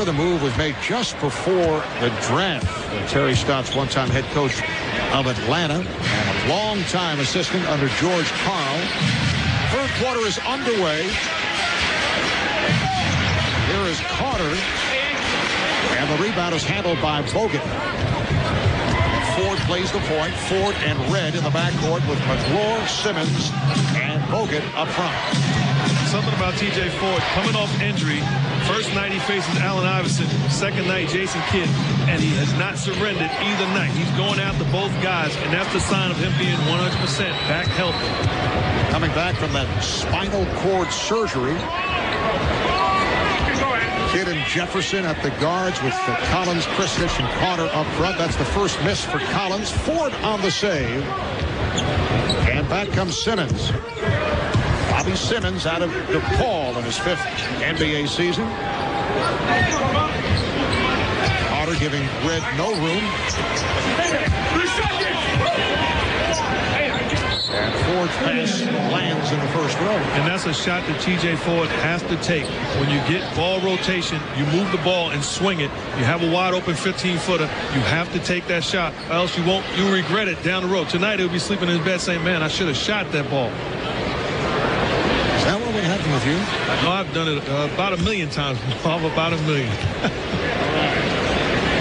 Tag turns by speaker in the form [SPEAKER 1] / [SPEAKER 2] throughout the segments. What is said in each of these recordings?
[SPEAKER 1] Carter. The move was made just before the draft. Terry Stotts, one-time head coach of Atlanta and a long-time assistant under George Karl. Third quarter is underway. Here is Carter. And the rebound is handled by Bogut. Ford plays the point. Ford and Red in the backcourt with McGlure, Simmons, and Bogut up front.
[SPEAKER 2] Something about T.J. Ford coming off injury. First night he faces Allen Iverson. Second night Jason Kidd. And he has not surrendered either night. He's going after both guys, and that's the sign of him being 100% back healthy.
[SPEAKER 1] Coming back from that spinal cord surgery. Kidd and Jefferson at the guards with Collins, Kristich, and Carter up front. That's the first miss for Collins. Ford on the save. And back comes Simmons. Bobby Simmons out of DePaul in his 5th NBA season. Carter giving Red no room. And Ford's pass lands in the first row.
[SPEAKER 2] And that's a shot that T.J. Ford has to take. When you get ball rotation, you move the ball and swing it. You have a wide open 15-footer. You have to take that shot, or else you'll regret it down the road. Tonight he'll be sleeping in his bed saying, man, I should have shot that ball.
[SPEAKER 1] Is that what happened with you?
[SPEAKER 2] No, I've done it about 1 million times. About 1 million.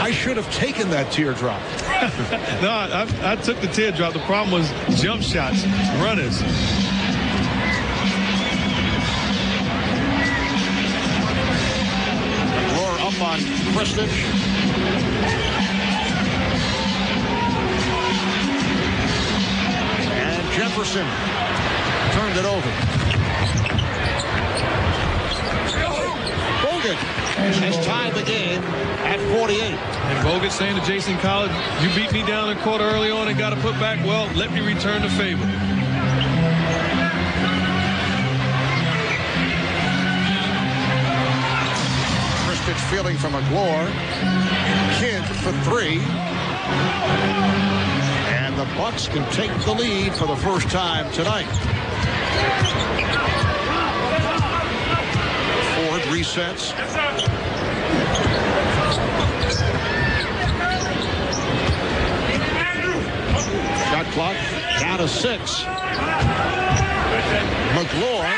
[SPEAKER 1] I should have taken that teardrop.
[SPEAKER 2] No, I took the teardrop. The problem was jump shots, runners.
[SPEAKER 1] McGlure up on Kristich. And Jefferson turned it over. Bogut has tied the game at 48.
[SPEAKER 2] And Bogut saying to Jason Collins, you beat me down in the court early on and got to put back. Well, let me return the favor.
[SPEAKER 1] Kristich fielding from McGlure. Kidd for 3. And the Bucks can take the lead for the first time tonight. Ford resets. Shot clock down to 6. McGlure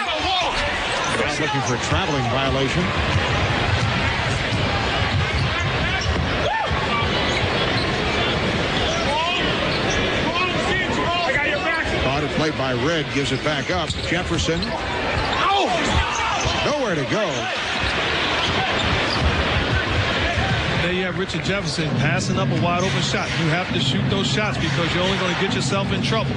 [SPEAKER 1] looking for a traveling violation. Carter played by Red, gives it back up. Jefferson. Nowhere to go.
[SPEAKER 2] There you have Richard Jefferson passing up a wide open shot. You have to shoot those shots because you're only going to get yourself in trouble.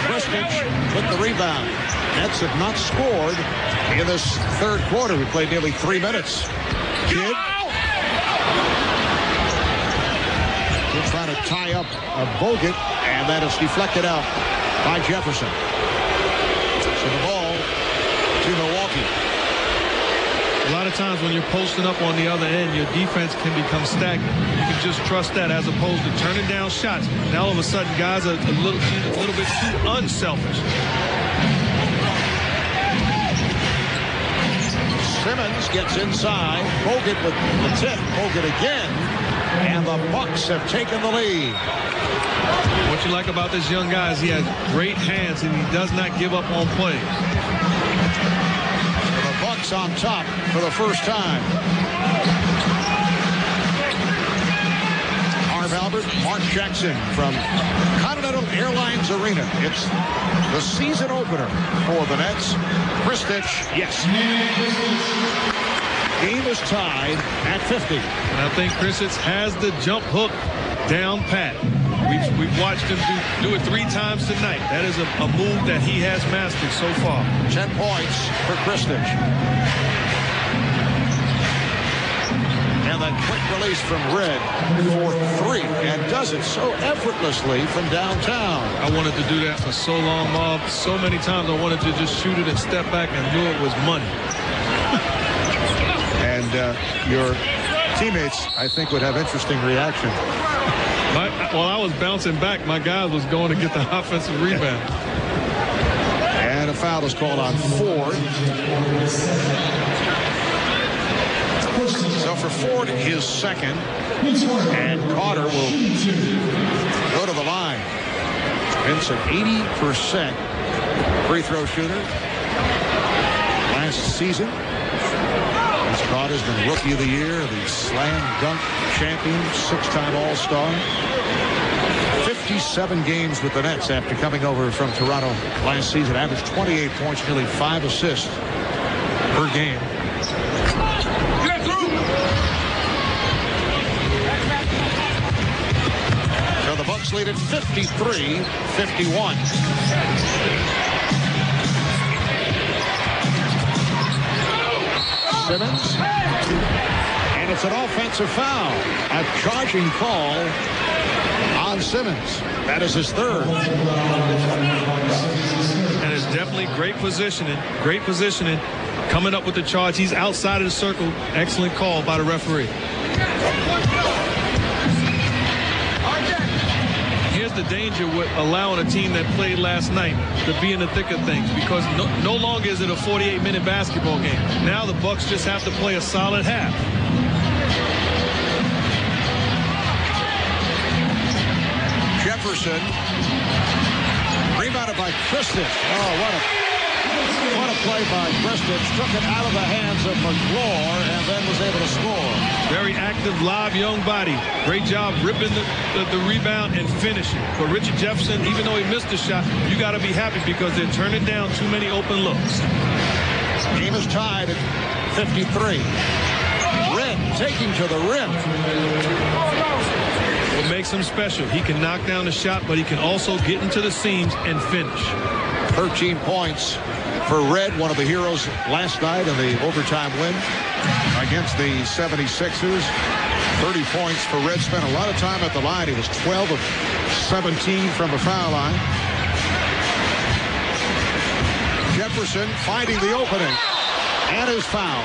[SPEAKER 1] Kristich with the rebound. Nets have not scored in this third quarter. We played nearly 3 minutes. Kidd. We're trying to tie up Bogut, and that is deflected out by Jefferson. So the ball to Milwaukee.
[SPEAKER 2] A lot of times when you're posting up on the other end, your defense can become stagnant. You can just trust that as opposed to turning down shots. Now all of a sudden, guys are a little bit too unselfish.
[SPEAKER 1] Simmons gets inside. Bogut with the tip. Bogut again. And the Bucks have taken the lead.
[SPEAKER 2] What you like about this young guy is he has great hands and he does not give up on plays.
[SPEAKER 1] The Bucks on top for the first time. Harv Albert, Mark Jackson from Continental Airlines Arena. It's the season opener for the Nets. Kristich, yes. Game is tied at 50.
[SPEAKER 2] And I think Kristich has the jump hook down pat. We've watched him do it 3 times tonight. That is a move that he has mastered so far.
[SPEAKER 1] 10 points for Kristich. And that quick release from Red for 3. And does it so effortlessly from downtown.
[SPEAKER 2] I wanted to do that for so long, Bob. So many times I wanted to just shoot it and step back and knew it was money.
[SPEAKER 1] And your teammates, I think, would have interesting reaction.
[SPEAKER 2] While I was bouncing back, my guy was going to get the offensive rebound.
[SPEAKER 1] And a foul is called on Ford. So for Ford, his second. And Carter will go to the line. Vince, an 80% free throw shooter. Last season, Carter's been Rookie of the Year, the Slam Dunk Champion, 6-time All-Star. 57 games with the Nets after coming over from Toronto last season. Averaged 28 points, nearly 5 assists per game. So the Bucks lead at 53-51. Simmons, and it's an offensive foul. A charging call on Simmons. That is his third.
[SPEAKER 2] And it's definitely great positioning. Great positioning. Coming up with the charge. He's outside of the circle. Excellent call by the referee. Here's the danger with allowing a team that played last night to be in the thick of things, because no longer is it a 48-minute basketball game. Now the Bucks just have to play a solid half.
[SPEAKER 1] Jefferson, rebounded by Kristich. Oh, what a play by Kristich. Took it out of the hands of McGraw and then was able to score.
[SPEAKER 2] Very active, live, young body. Great job ripping the rebound and finishing. But Richard Jefferson, even though he missed the shot, you got to be happy because they're turning down too many open looks.
[SPEAKER 1] Game is tied at 53. Red taking to the rim.
[SPEAKER 2] What makes him special, he can knock down the shot, but he can also get into the seams and finish.
[SPEAKER 1] 13 points for Red, one of the heroes last night in the overtime win against the 76ers. 30 points for Red. Spent a lot of time at the line. He was 12 of 17 from the foul line. Jefferson finding the opening and his foul.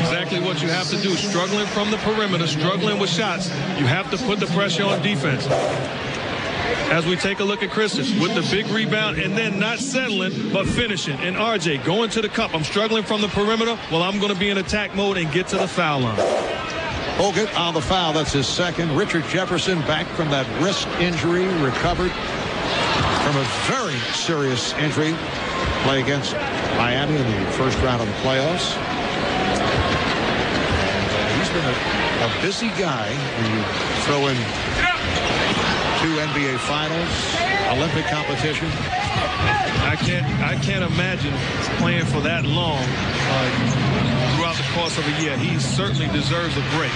[SPEAKER 2] Exactly what you have to do. Struggling from the perimeter, struggling with shots. You have to put the pressure on defense. As we take a look at Kristich with the big rebound and then not settling, but finishing. And RJ going to the cup. I'm struggling from the perimeter. Well, I'm going to be in attack mode and get to the foul line.
[SPEAKER 1] Hogan on the foul. That's his second. Richard Jefferson back from that wrist injury, recovered from a very serious injury. Play against Miami in the first round of the playoffs. He's been a busy guy when you throw in 2 NBA Finals, Olympic competition.
[SPEAKER 2] I can't imagine playing for that long throughout the course of a year. He certainly deserves a break,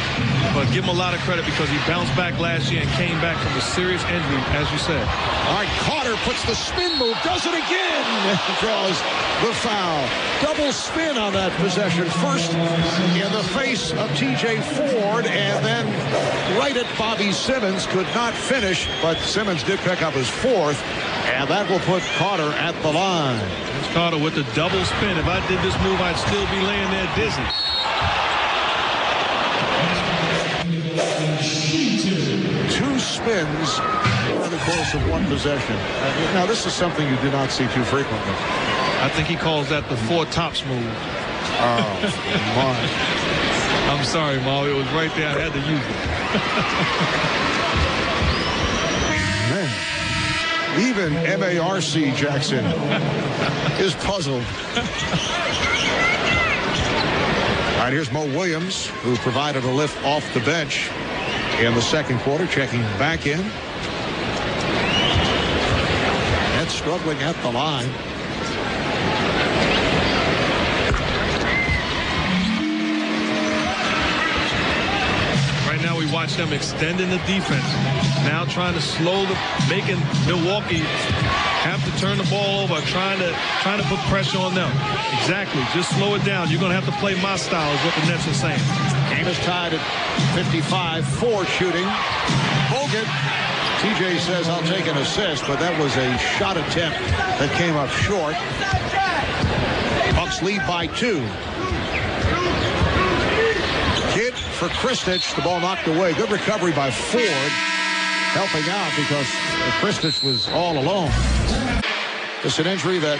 [SPEAKER 2] but give him a lot of credit because he bounced back last year and came back from a serious injury, as you said.
[SPEAKER 1] All right, Carter puts the spin move, does it again, draws the foul. Double spin on that possession. First in the face of TJ Ford and then right at Bobby Simmons. Could not finish, but Simmons did pick up his fourth, and that will put Carter at the line.
[SPEAKER 2] It's Carter with the double spin. If I did this move, I'd still be laying there dizzy.
[SPEAKER 1] Two spins in the course of one possession. Now, this is something you do not see too frequently.
[SPEAKER 2] I think he calls that the 4 tops move.
[SPEAKER 1] Oh, my.
[SPEAKER 2] I'm sorry, Ma. It was right there. I had to use
[SPEAKER 1] Man, even M.A.R.C. Jackson is puzzled. All right, here's Mo Williams, who provided a lift off the bench in the second quarter, checking back in. And struggling at the line.
[SPEAKER 2] Right now we watch them extending the defense. Now trying to making Milwaukee have to turn the ball over, trying to put pressure on them. Exactly. Just slow it down. You're going to have to play my style is what the Nets are saying.
[SPEAKER 1] Game is tied at 55. Ford shooting. Bogut. TJ says, I'll take an assist, but that was a shot attempt that came up short. Bucks lead by 2. Kidd for Kristich. The ball knocked away. Good recovery by Ford. Helping out because Kristich was all alone. It's an injury that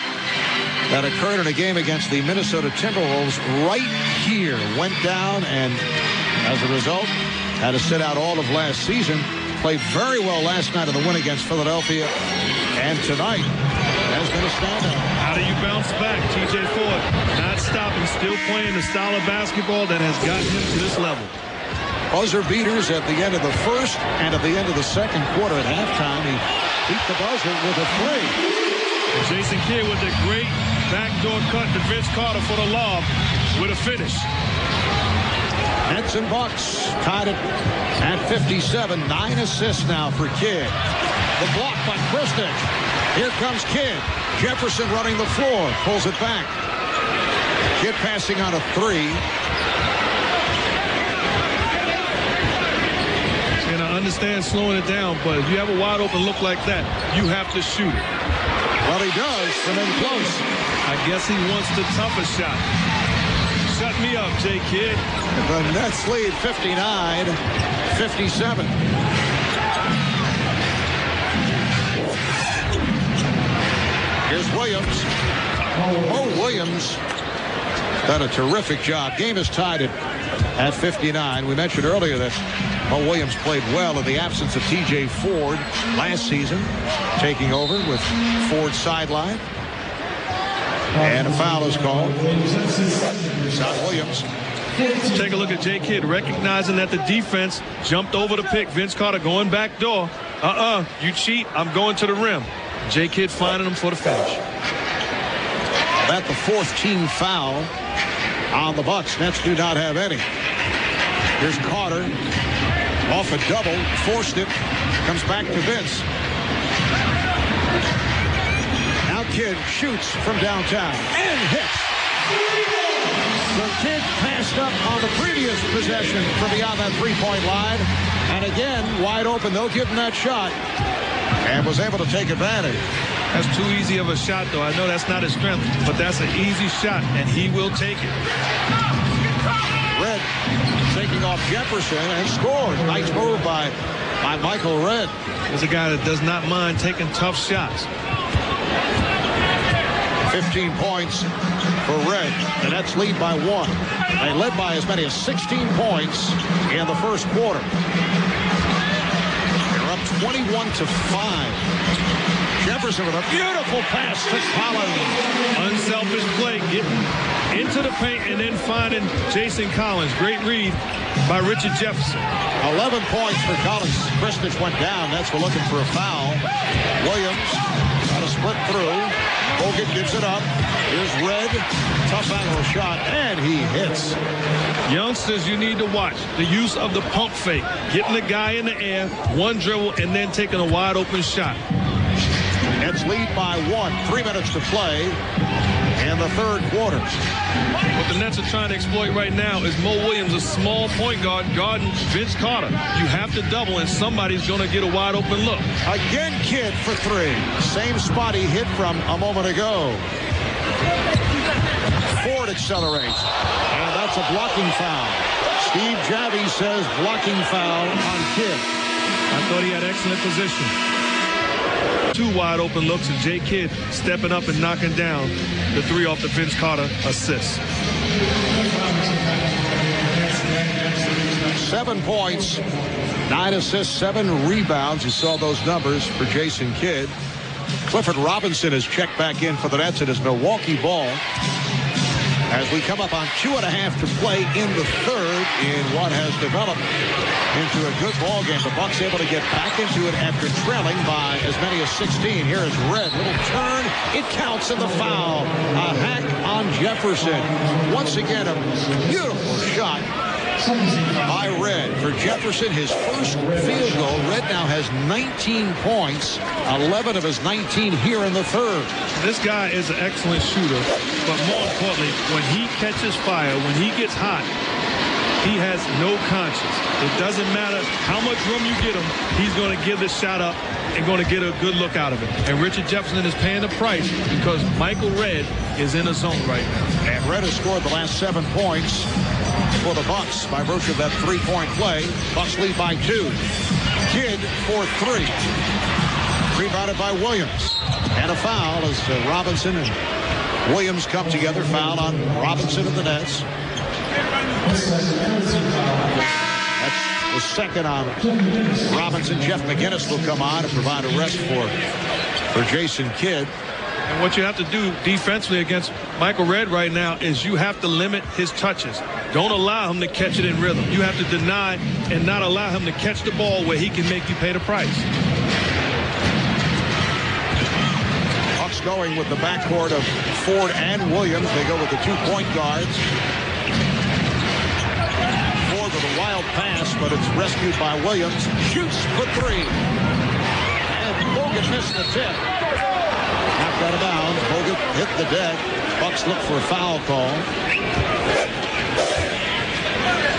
[SPEAKER 1] occurred in a game against the Minnesota Timberwolves right here. Went down and, as a result, had to sit out all of last season. Played very well last night in the win against Philadelphia. And tonight has been a standout.
[SPEAKER 2] How do you bounce back? TJ Ford not stopping, still playing the style of basketball that has gotten him to this level.
[SPEAKER 1] Buzzer beaters at the end of the first and at the end of the second quarter at halftime. He beat the buzzer with a three.
[SPEAKER 2] And Jason Kidd with a great backdoor cut to Vince Carter for the lob with a finish.
[SPEAKER 1] Nets and Bucks tied it at 57. 9 assists now for Kidd. The block by Kristich. Here comes Kidd. Jefferson running the floor. Pulls it back. Kidd passing on a three.
[SPEAKER 2] And I understand slowing it down, but if you have a wide open look like that, you have to shoot it.
[SPEAKER 1] Well, he does from in close.
[SPEAKER 2] I guess he wants the toughest shot. Shut me up, J. Kidd.
[SPEAKER 1] The Nets lead 59-57. Here's Williams. Oh, Williams done a terrific job. Game is tied at 59. We mentioned earlier that Mo Williams played well in the absence of TJ Ford last season, taking over with Ford sideline. And a foul is called. Son Williams.
[SPEAKER 2] Take a look at J. Kidd, recognizing that the defense jumped over the pick. Vince Carter going back door. You cheat, I'm going to the rim. J. Kidd finding him for the finish.
[SPEAKER 1] That's the fourth team foul on the Bucks. Nets do not have any. Here's Carter. Off a double. Forced it. Comes back to Vince. Now Kidd shoots from downtown. And hits. The Kidd passed up on the previous possession from beyond that three-point line. And again, wide open. They'll give him that shot. And was able to take advantage.
[SPEAKER 2] That's too easy of a shot, though. I know that's not his strength, but that's an easy shot, and he will take it.
[SPEAKER 1] Red taking off Jefferson and scores. Nice move by Michael Red.
[SPEAKER 2] He's a guy that does not mind taking tough shots.
[SPEAKER 1] 15 points for Red. The Nets lead by 1. They led by as many as 16 points in the first quarter. They're up 21-5. Jefferson with a beautiful pass to Collins.
[SPEAKER 2] Unselfish play, getting into the paint and then finding Jason Collins. Great read by Richard Jefferson.
[SPEAKER 1] 11 points for Collins. Kristich went down. Nets were looking for a foul. Williams got a split through. Bogut gives it up. Here's Red. Tough angle shot, and he hits.
[SPEAKER 2] Youngsters, you need to watch the use of the pump fake. Getting the guy in the air, one dribble, and then taking a wide open shot.
[SPEAKER 1] Nets lead by 1. 3 minutes to play in the third quarter.
[SPEAKER 2] What the Nets are trying to exploit right now is Mo Williams, a small point guard, guarding Vince Carter. You have to double, and somebody's going to get a wide open look.
[SPEAKER 1] Again, Kidd for 3. Same spot he hit from a moment ago. Ford accelerates, and that's a blocking foul. Steve Javie says blocking foul on Kidd.
[SPEAKER 2] I thought he had excellent position. 2 wide open looks, and J. Kidd stepping up and knocking down the 3 off the Vince Carter assist.
[SPEAKER 1] 7 points, 9 assists, 7 rebounds. You saw those numbers for Jason Kidd. Clifford Robinson is checked back in for the Nets. It is Milwaukee ball as we come up on 2.5 to play in the third in what has developed into a good ball game. The Bucks able to get back into it after trailing by as many as 16. Here is Red. Little turn. It counts in the foul. A hack on Jefferson. Once again, a beautiful shot by Red. For Jefferson, his first field goal. Red now has 19 points, 11 of his 19 here in the third.
[SPEAKER 2] This guy is an excellent shooter, but more importantly, when he catches fire, when he gets hot, he has no conscience. It doesn't matter how much room you get him, he's going to give the shot up and going to get a good look out of it. And Richard Jefferson is paying the price because Michael Red is in a zone right now.
[SPEAKER 1] And Red has scored the last 7 points for the Bucks by virtue of that 3-point play. Bucks lead by 2. Kidd for 3. Rebounded by Williams. And a foul as Robinson and Williams come together. Foul on Robinson and the Nets. That's the second on Robinson. Jeff McInnes will come on and provide a rest for Jason Kidd.
[SPEAKER 2] And what you have to do defensively against Michael Redd right now is you have to limit his touches. Don't allow him to catch it in rhythm. You have to deny and not allow him to catch the ball where he can make you pay the price.
[SPEAKER 1] Bucks going with the backcourt of Ford and Williams. They go with the 2 point guards. Ford with a wild pass, but it's rescued by Williams. Shoots for 3. And Bogut missed the tip. Knocked out of bounds. Bogut hit the deck. Bucks look for a foul call.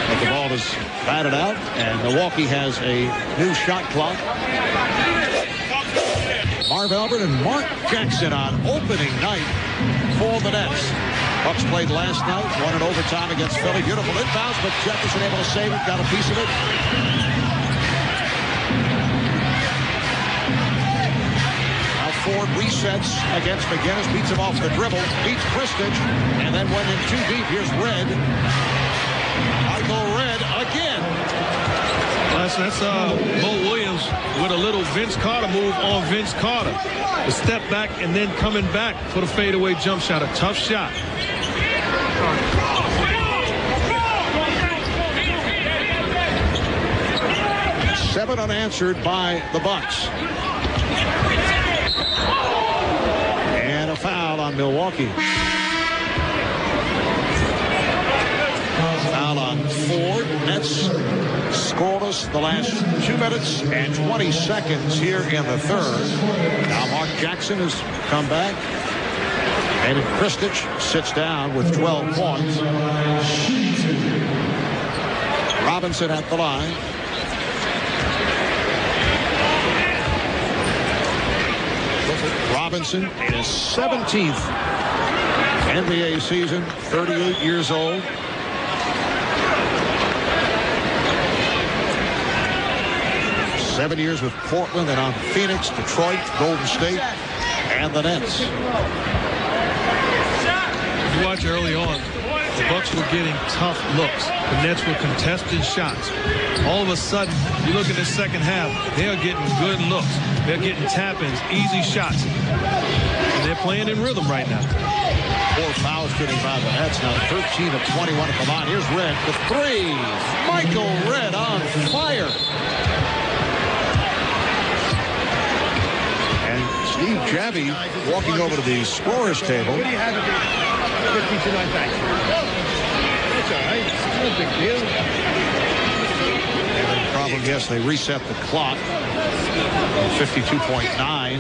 [SPEAKER 1] But the ball is batted out, and Milwaukee has a new shot clock. Marv Albert and Mark Jackson on opening night for the Nets. Bucks played last night, won in overtime against Philly. Beautiful inbounds, but Jefferson able to save it, got a piece of it. Ford resets against McInnes, beats him off the dribble, beats Kristich, and then went in too deep. Here's Redd. Michael Redd again.
[SPEAKER 2] That's Mo Williams with a little Vince Carter move on Vince Carter. The step back and then coming back for the fadeaway jump shot. A tough shot.
[SPEAKER 1] Seven unanswered by the Bucks. And a foul on Milwaukee. Foul on Ford. Nets scoreless the last 2 minutes and 20 seconds here in the third. Now Mark Jackson has come back. And Kristich sits down with 12 points. Robinson at the line. Robinson in his 17th NBA season, 38 years old. Seven years with Portland and on Phoenix, Detroit, Golden State, and the Nets.
[SPEAKER 2] You watch early on, the Bucks were getting tough looks. The Nets were contested shots. All of a sudden, you look at the second half, they are getting good looks. They're getting tap-ins, easy shots. And they're playing in rhythm right now.
[SPEAKER 1] 4 fouls shooting by the Nets now, 13 of 21 at the line. Here's Redd with 3. Michael Redd on fire. And Steve Javy walking over to the scorer's table.
[SPEAKER 3] What do you have to do? 52-9 back. That's all right. It's no big deal.
[SPEAKER 1] Problem, yes, they reset the clock. 52.9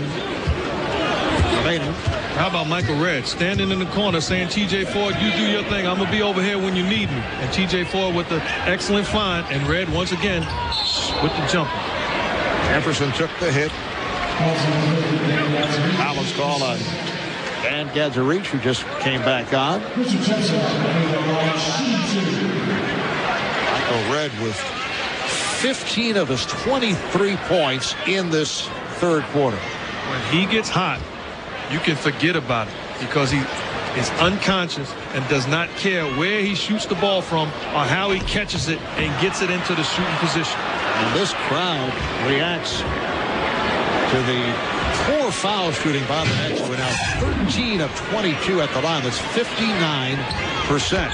[SPEAKER 1] remaining.
[SPEAKER 2] How about Michael Redd standing in the corner saying, TJ Ford, you do your thing. I'm going to be over here when you need me. And TJ Ford with the excellent find. And Redd once again with the jumper.
[SPEAKER 1] Jefferson took the hit. Foul's call on Dan Gadzarich, who just came back on. Michael Redd with 15 of his 23 points in this third quarter.
[SPEAKER 2] When he gets hot, you can forget about it because he is unconscious and does not care where he shoots the ball from or how he catches it and gets it into the shooting position.
[SPEAKER 1] And this crowd reacts to the 4 foul shooting by the Nets. We're now 13 of 22 at the line. That's 59%.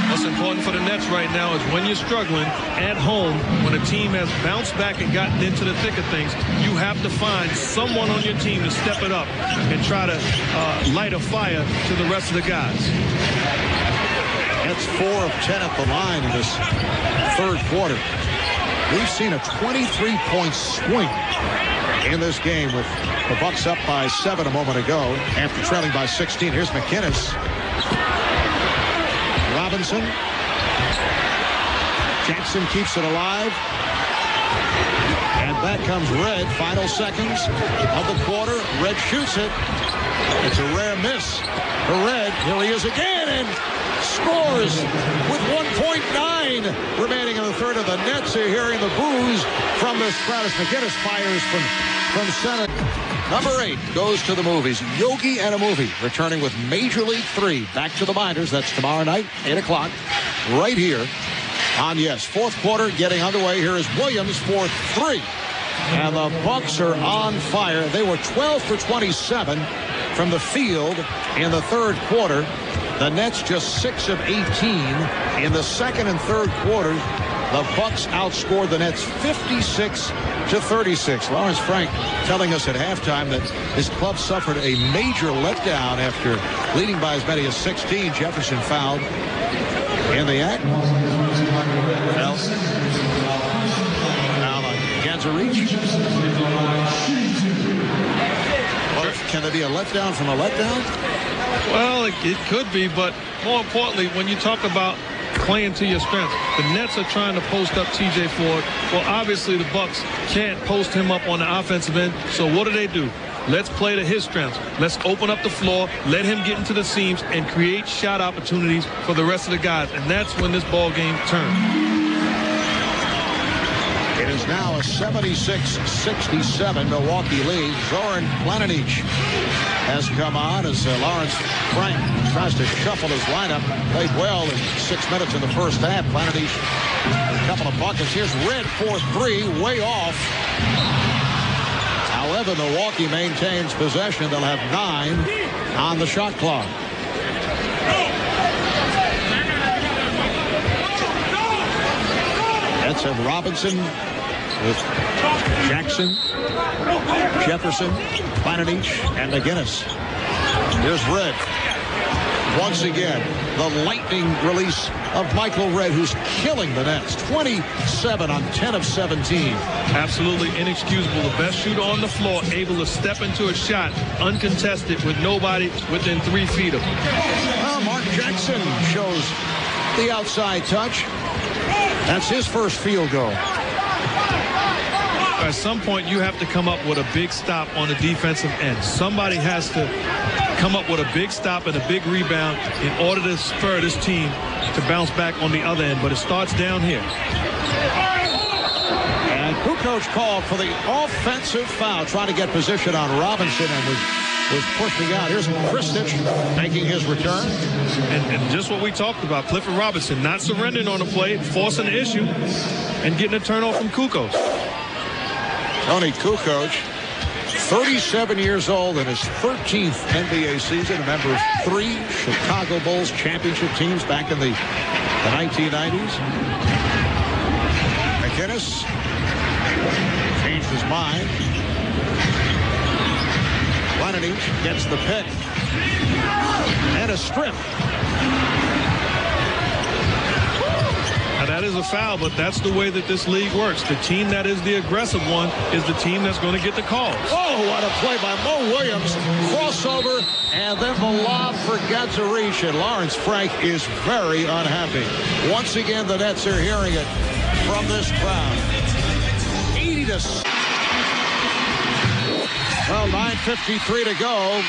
[SPEAKER 2] What's important for the Nets right now is when you're struggling at home, when a team has bounced back and gotten into the thick of things, you have to find someone on your team to step it up and try to light a fire to the rest of the guys.
[SPEAKER 1] That's 4 of 10 at the line in this third quarter. We've seen a 23-point swing in this game with the Bucks up by 7 a moment ago after trailing by 16. Here's McInnes. Robinson. Jackson keeps it alive. And back comes Redd. Final seconds of the quarter. Redd shoots it. It's a rare miss for Redd. Here he is again and scores with 1.9 remaining in the third of the Nets. Are hearing the boos from this crowd as McInnes fires from from center. Number 8 goes to the movies. Yogi and a Movie returning with Major League 3 back to the minors. That's tomorrow night, 8 o'clock, right here on Yes. Fourth quarter getting underway. Here is Williams for 3. And the Bucks are on fire. They were 12 for 27 from the field in the third quarter. The Nets just 6 of 18 in the second and third quarters. The Bucks outscored the Nets 56 to 36. Lawrence Frank telling us at halftime that his club suffered a major letdown after leading by as many as 16. Jefferson fouled in the act. Now against a reach. Can there be a letdown from a letdown?
[SPEAKER 2] Well, it could be, but more importantly, when you talk about playing to your strengths, the Nets are trying to post up TJ Ford. Well, obviously the Bucks can't post him up on the offensive end. So what do? Let's play to his strengths. Let's open up the floor, let him get into the seams, and create shot opportunities for the rest of the guys. And that's when this ball game turns.
[SPEAKER 1] It is now a 76-67 Milwaukee lead. Zoran Planinic has come on as Lawrence Frank tries to shuffle his lineup. Played well in 6 minutes in the first half. Planinic, a couple of buckets. Here's Red for 3, way off. However, Milwaukee maintains possession. They'll have 9 on the shot clock. Nets have Robinson with Jackson, Jefferson, Planinic, and McGinnis. Here's Red. Once again, the lightning release of Michael Red, who's killing the Nets. 27 on 10 of 17.
[SPEAKER 2] Absolutely inexcusable. The best shooter on the floor, able to step into a shot uncontested with nobody within 3 feet of him.
[SPEAKER 1] Well, Mark Jackson shows the outside touch. That's his first field goal.
[SPEAKER 2] At some point, you have to come up with a big stop on the defensive end. Somebody has to come up with a big stop and a big rebound in order to spur this team to bounce back on the other end. But it starts down here.
[SPEAKER 1] And Kukoc called for the offensive foul, trying to get position on Robinson, and was pushing out. Here's Kristich making his return.
[SPEAKER 2] And just what we talked about, Clifford Robinson not surrendering on the play, forcing the issue, and getting a turnover from Kukoc.
[SPEAKER 1] Tony Kukoc, 37 years old in his 13th NBA season, a member of 3 Chicago Bulls championship teams back in the 1990s. McGinnis changed his mind. Planinic gets the pick. And a strip.
[SPEAKER 2] Now that is a foul, but that's the way that this league works. The team that is the aggressive one is the team that's going to get the calls.
[SPEAKER 1] Oh, what a play by Mo Williams. Crossover, and then the lob for Gadzarich. And Lawrence Frank is very unhappy. Once again, the Nets are hearing it from this crowd. 80 to... Well, 9:53 to go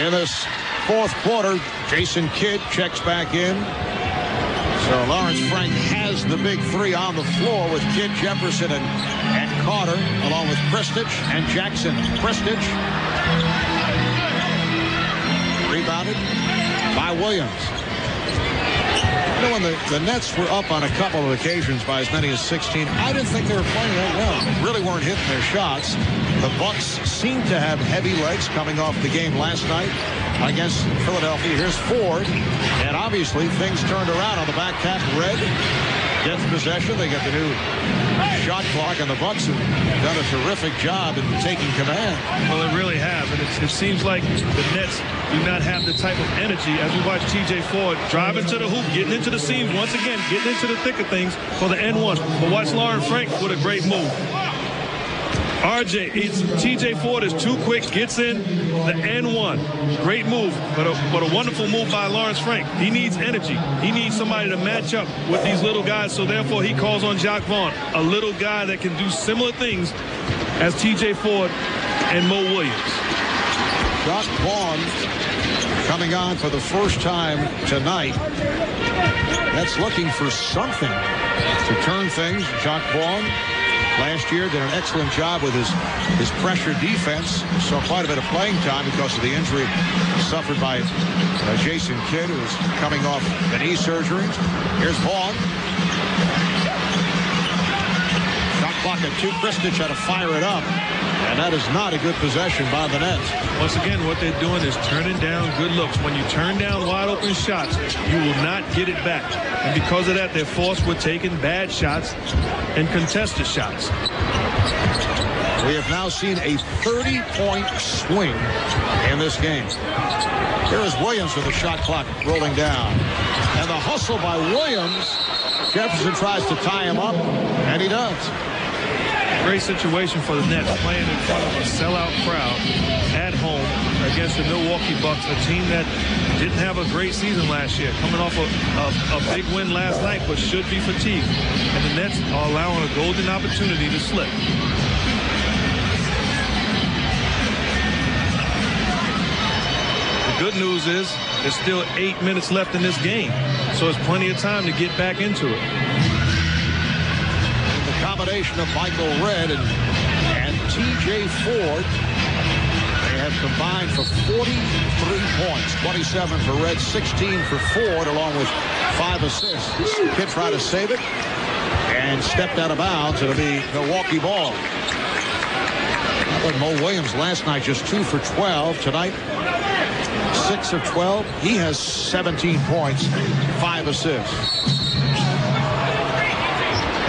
[SPEAKER 1] in this fourth quarter. Jason Kidd checks back in. So Lawrence Frank has the big 3 on the floor with Kidd, Jefferson, and Carter, along with Kristich and Jackson. Kristich rebounded by Williams. You know, when the Nets were up on a couple of occasions by as many as 16, I didn't think they were playing that well. They really weren't hitting their shots. The Bucks seem to have heavy legs coming off the game last night against Philadelphia. Here's Ford, and obviously things turned around on the back half. Red gets possession. They get the new shot clock, and the Bucks have done a terrific job in taking command.
[SPEAKER 2] Well, they really have, and it seems like the Nets do not have the type of energy as we watch TJ Ford driving to the hoop, getting into the seams once again, getting into the thick of things for the N1. But watch Lawrence Frank with a great move. RJ, TJ Ford is too quick, gets in the N1. Great move, but a wonderful move by Lawrence Frank. He needs energy. He needs somebody to match up with these little guys, so therefore he calls on Jacques Vaughn, a little guy that can do similar things as TJ Ford and Mo Williams.
[SPEAKER 1] Jacques Vaughn coming on for the first time tonight. That's looking for something to turn things. Jacques Vaughn Last year did an excellent job with his pressure defense. Saw quite a bit of playing time because of the injury suffered by Jason Kidd, who is coming off a knee surgery. Here's Vaughn. Shot clock at 2. Kristich had to fire it up. And that is not a good possession by the Nets.
[SPEAKER 2] Once again, what they're doing is turning down good looks. When you turn down wide open shots, you will not get it back. And because of that, they're forced with taking bad shots and contested shots.
[SPEAKER 1] We have now seen a 30-point swing in this game. Here is Williams with the shot clock rolling down. And the hustle by Williams. Jefferson tries to tie him up, and he does.
[SPEAKER 2] Great situation for the Nets, playing in front of a sellout crowd at home against the Milwaukee Bucks, a team that didn't have a great season last year, coming off a big win last night, but should be fatigued. And the Nets are allowing a golden opportunity to slip. The good news is there's still 8 minutes left in this game, so it's plenty of time to get back into it.
[SPEAKER 1] Combination of Michael Redd and T.J. Ford. They have combined for 43 points. 27 for Redd, 16 for Ford, along with 5 assists. Kid tried to save it and stepped out of bounds. It'll be Milwaukee ball. Mo Williams last night just 2 for 12. Tonight, 6 of 12. He has 17 points, 5 assists.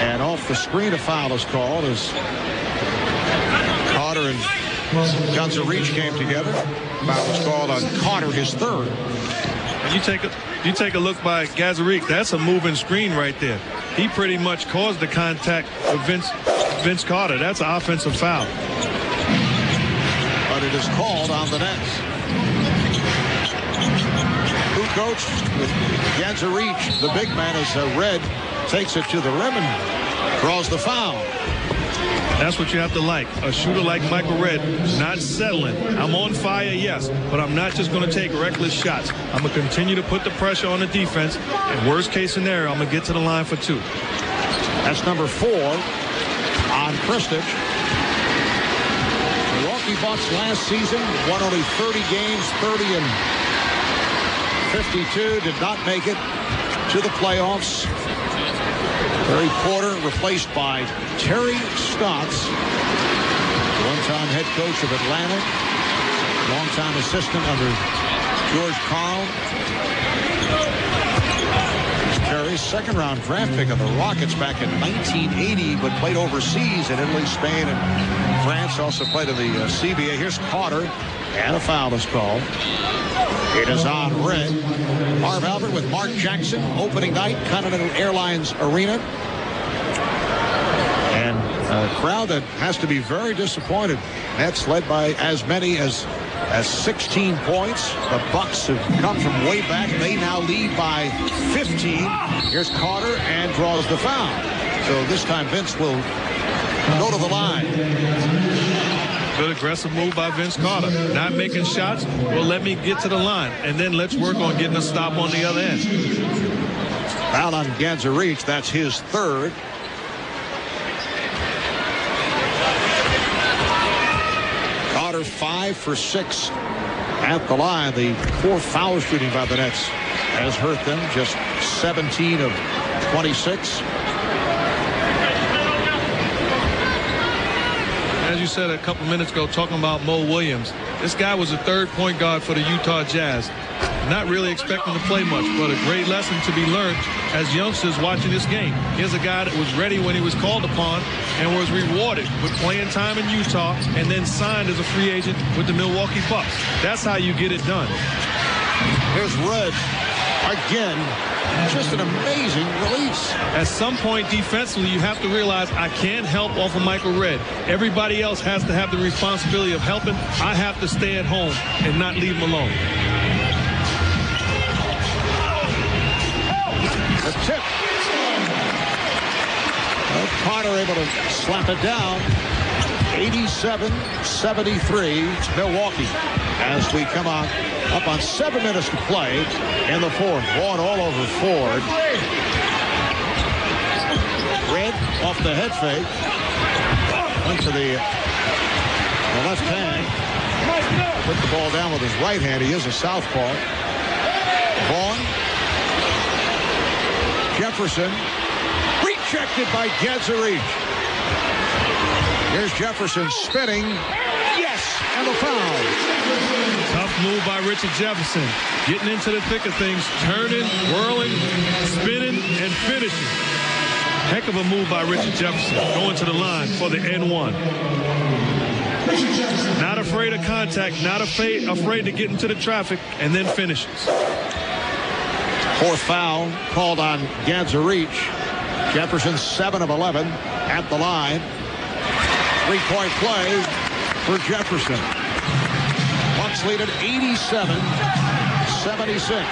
[SPEAKER 1] And off the screen, a foul is called as Carter and Gunzarich came together. Foul was called on Carter, his third.
[SPEAKER 2] And you take a look by Gunzarich. That's a moving screen right there. He pretty much caused the contact with Vince Carter. That's an offensive foul.
[SPEAKER 1] But it is called on the Nets. Who coached with Gunzarich, the big man, as Redd takes it to the rim and draws the foul.
[SPEAKER 2] That's what you have to like. A shooter like Michael Redd, not settling. I'm on fire, yes, but I'm not just going to take reckless shots. I'm going to continue to put the pressure on the defense. And worst case scenario, I'm going to get to the line for 2.
[SPEAKER 1] That's number 4 on Kristich. Milwaukee Bucks last season won only 30 games, 30 and 52. Did not make it to the playoffs. Terry Porter replaced by Terry Stotts, one-time head coach of Atlanta, long-time assistant under George Karl. Terry's second-round draft pick of the Rockets back in 1980, but played overseas in Italy, Spain, and France. Also played in the CBA. Here's Carter, and a foul is called. It is on Redd. Marv Albert with Mark Jackson, opening night, Continental Airlines Arena. And a crowd that has to be very disappointed. Nets led by as many as 16 points. The Bucks have come from way back. They now lead by 15. Here's Carter and draws the foul. So this time Vince will go to the line.
[SPEAKER 2] Good aggressive move by Vince Carter. Not making shots. Well, let me get to the line, and then let's work on getting a stop on the other end.
[SPEAKER 1] Foul on Gunzarich. That's his third. Carter 5 for 6 at the line. The poor foul shooting by the Nets has hurt them. Just 17 of 26.
[SPEAKER 2] As you said a couple minutes ago, talking about Mo Williams, this guy was a third point guard for the Utah Jazz. Not really expecting to play much, but a great lesson to be learned as youngsters watching this game. Here's a guy that was ready when he was called upon and was rewarded with playing time in Utah and then signed as a free agent with the Milwaukee Bucks. That's how you get it done.
[SPEAKER 1] Here's Redd again. Just an amazing release.
[SPEAKER 2] At some point defensively, you have to realize I can't help off of Michael Redd. Everybody else has to have the responsibility of helping. I have to stay at home and not leave him alone.
[SPEAKER 1] The tip. Well, Carter able to slap it down. 87-73 Milwaukee as we come on up on 7 minutes to play in the fourth. Vaughn all over Ford. Redd off the head fake. Went to the left hand. Put the ball down with his right hand. He is a southpaw. Vaughn. Jefferson. Rejected by Gadzarich. Here's Jefferson spinning. Yes, and a foul.
[SPEAKER 2] Tough move by Richard Jefferson. Getting into the thick of things. Turning, whirling, spinning, and finishing. Heck of a move by Richard Jefferson. Going to the line for the N1. Not afraid of contact. Not afraid to get into the traffic. And then finishes.
[SPEAKER 1] Fourth foul called on Gadzarich. Jefferson 7 of 11 at the line. Three-point play for Jefferson. Bucks lead at 87-76.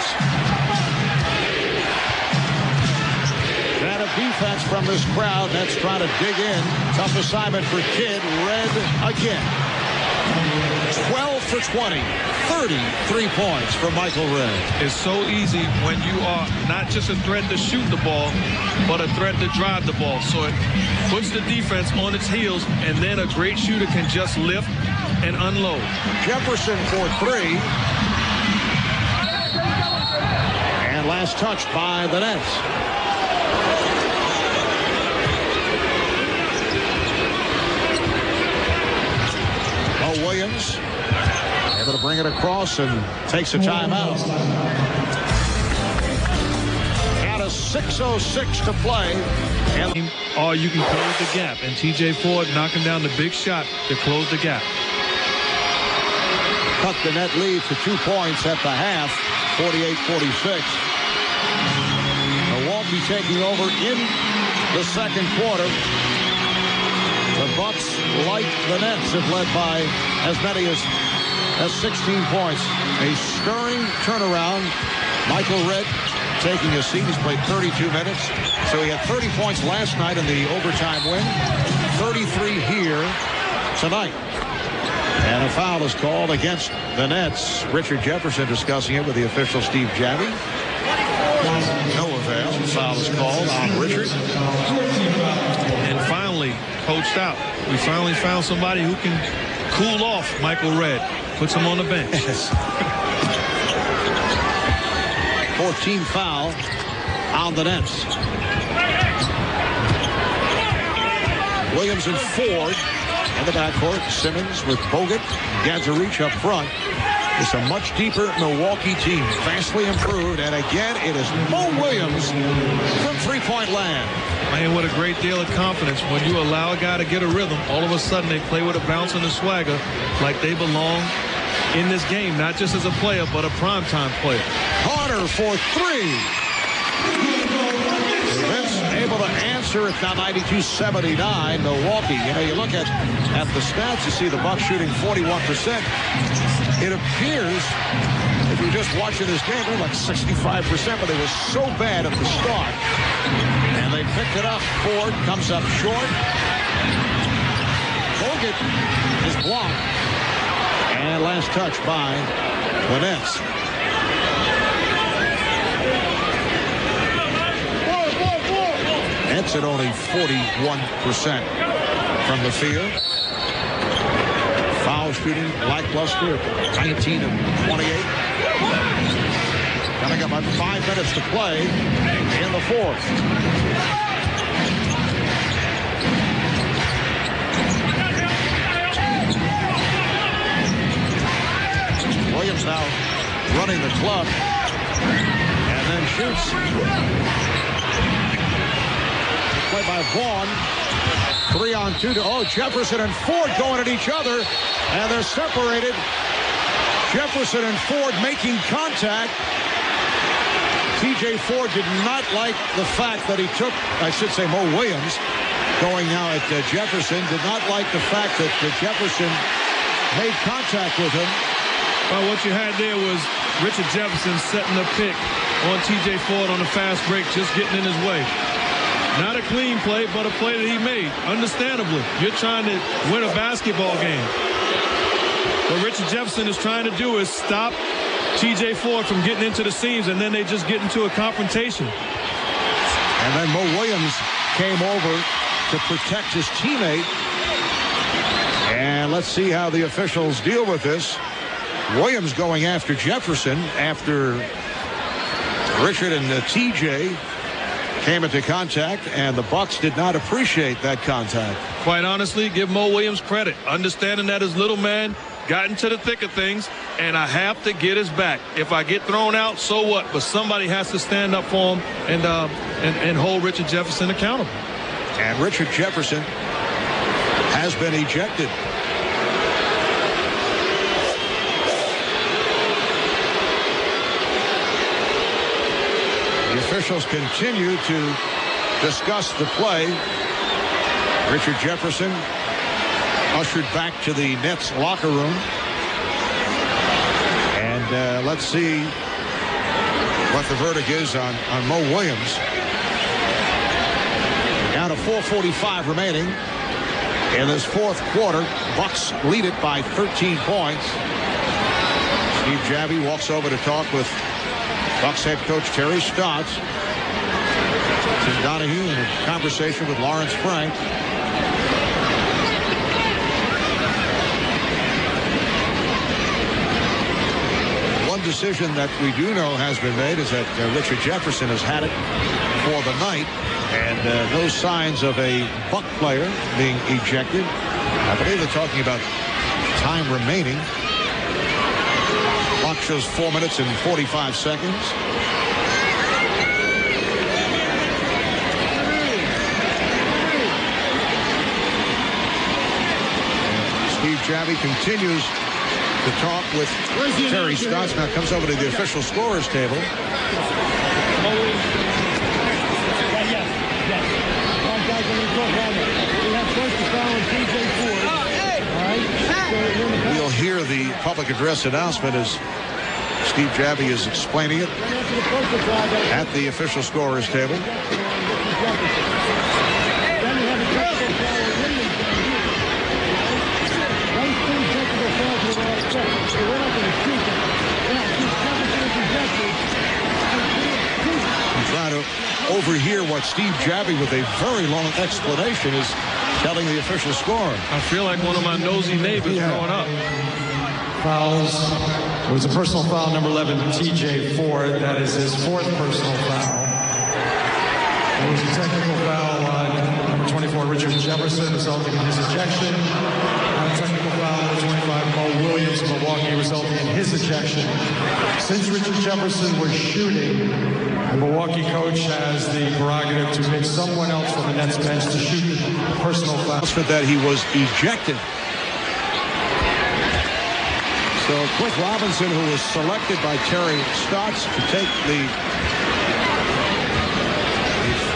[SPEAKER 1] And a defense from this crowd. Nets trying to dig in. Tough assignment for Kidd. Red again. 12 for 20. 33 points for Michael Redd.
[SPEAKER 2] It's so easy when you are not just a threat to shoot the ball, but a threat to drive the ball. So it puts the defense on its heels, and then a great shooter can just lift and unload.
[SPEAKER 1] Jefferson for three. And last touch by the Nets. Mo Williams able to bring it across and takes a timeout. At a 6:06 to play.
[SPEAKER 2] Or you can close the gap, and T.J. Ford knocking down the big shot to close the gap.
[SPEAKER 1] Cut the net lead to 2 points at the half, 48-46. Milwaukee taking over in the second quarter. The Bucks, like the Nets, have led by as many as 16 points. A stirring turnaround. Michael Redd taking a seat. He's played 32 minutes. So he had 30 points last night in the overtime win. 33 here tonight. And a foul is called against the Nets. Richard Jefferson discussing it with the official Steve Javie. No avail. Foul is called on Richard.
[SPEAKER 2] And finally, coached out. We finally found somebody who can cool off Michael Redd. Puts him on the bench.
[SPEAKER 1] 14th foul on the Nets. Williams and Ford in the backcourt. Simmons with Bogut. Gadzarich up front. It's a much deeper Milwaukee team. Vastly improved. And again, it is Mo Williams from three-point land.
[SPEAKER 2] Man, what a great deal of confidence. When you allow a guy to get a rhythm, all of a sudden they play with a bounce and a swagger like they belong in this game, not just as a player, but a primetime player.
[SPEAKER 1] Carter for three. Vince able to answer. It's now 92-79 Milwaukee. You know, you look at the stats, you see the Bucks shooting 41%. It appears, if you're just watching this game, they're like 65%, but they were so bad at the start. And they picked it up. Ford comes up short. Bogut is blocked. And last touch by the Nets. Nets at only 41% from the field. Foul shooting lackluster at 19 of 28. Coming up on 5 minutes to play in the fourth. Williams now running the club and then shoots. Play by Vaughn. 3-on-2 to Jefferson and Ford going at each other, and they're separated. Jefferson and Ford making contact. T.J. Ford did not like the fact that he took, I should say Mo Williams, going now at Jefferson, did not like the fact that Jefferson made contact with him.
[SPEAKER 2] Well, what you had there was Richard Jefferson setting a pick on T.J. Ford on the fast break, just getting in his way. Not a clean play, but a play that he made. Understandably, you're trying to win a basketball game. What Richard Jefferson is trying to do is stop T.J. Ford from getting into the seams, and then they just get into a confrontation.
[SPEAKER 1] And then Mo Williams came over to protect his teammate. And let's see how the officials deal with this. Williams going after Jefferson after Richard and TJ came into contact, and the Bucks did not appreciate that contact.
[SPEAKER 2] Quite honestly, give Mo Williams credit, understanding that his little man got into the thick of things, and I have to get his back. If I get thrown out, so what? But somebody has to stand up for him and hold Richard Jefferson accountable.
[SPEAKER 1] And Richard Jefferson has been ejected. The officials continue to discuss the play. Richard Jefferson ushered back to the Nets locker room. And let's see what the verdict is on Mo Williams. Down to 4:45 remaining in this fourth quarter. Bucks lead it by 13 points. Steve Javie walks over to talk with Bucks head coach Terry Stotts. Tim Donahue in a conversation with Lawrence Frank. One decision that we do know has been made is that Richard Jefferson has had it for the night, and no signs of a Buck player being ejected. I believe they're talking about time remaining. Clock shows 4 minutes and 45 seconds. Steve Javie continues to talk with Terry Stotts. Now comes over to the official scorers table. We'll hear the public address announcement as Steve Javie is explaining it at the official scorers table. I'm trying to overhear what Steve Javie, with a very long explanation, is telling the official score.
[SPEAKER 2] I feel like one of my nosy neighbors growing up.
[SPEAKER 4] Fouls. It was a personal foul, number 11, TJ Ford. That is his fourth personal foul. It was a technical foul on number 24, Richard Jefferson, resulting in his ejection. A technical foul, number 25, Mo Williams of Milwaukee, resulting in his ejection. Since Richard Jefferson was shooting, the Milwaukee coach has the prerogative to pick someone else from the Nets bench to shoot the personal foul.
[SPEAKER 1] That he was ejected. So Cliff Robinson, who was selected by Terry Stotts to take the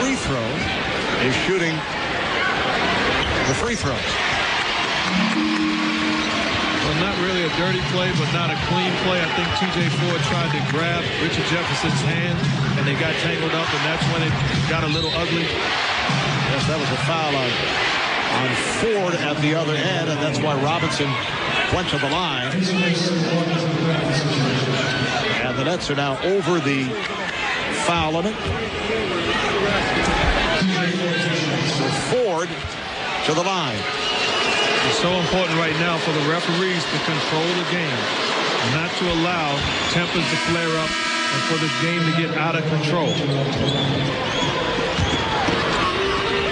[SPEAKER 1] free throw, is shooting the free throws.
[SPEAKER 2] Well, not really a dirty play, but not a clean play. I think TJ Ford tried to grab Richard Jefferson's hand, and they got tangled up, and that's when it got a little ugly.
[SPEAKER 1] Yes, that was a foul on Ford at the other end, and that's why Robinson went to the line. And the Nets are now over the foul limit. So Ford to the line.
[SPEAKER 2] It's so important right now for the referees to control the game, not to allow tempers to flare up and for the game to get out of control.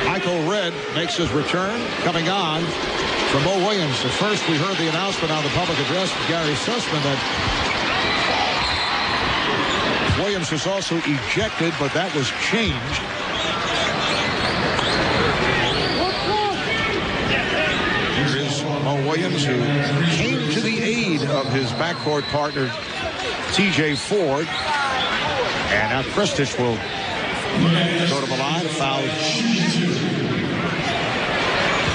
[SPEAKER 1] Michael Redd makes his return, coming on from Mo Williams. So first we heard the announcement on the public address from Gary Sussman that Williams was also ejected, but that was changed. Here is Mo Williams, who came to the aid of his backcourt partner, TJ Ford. And now Kristich will go to the line.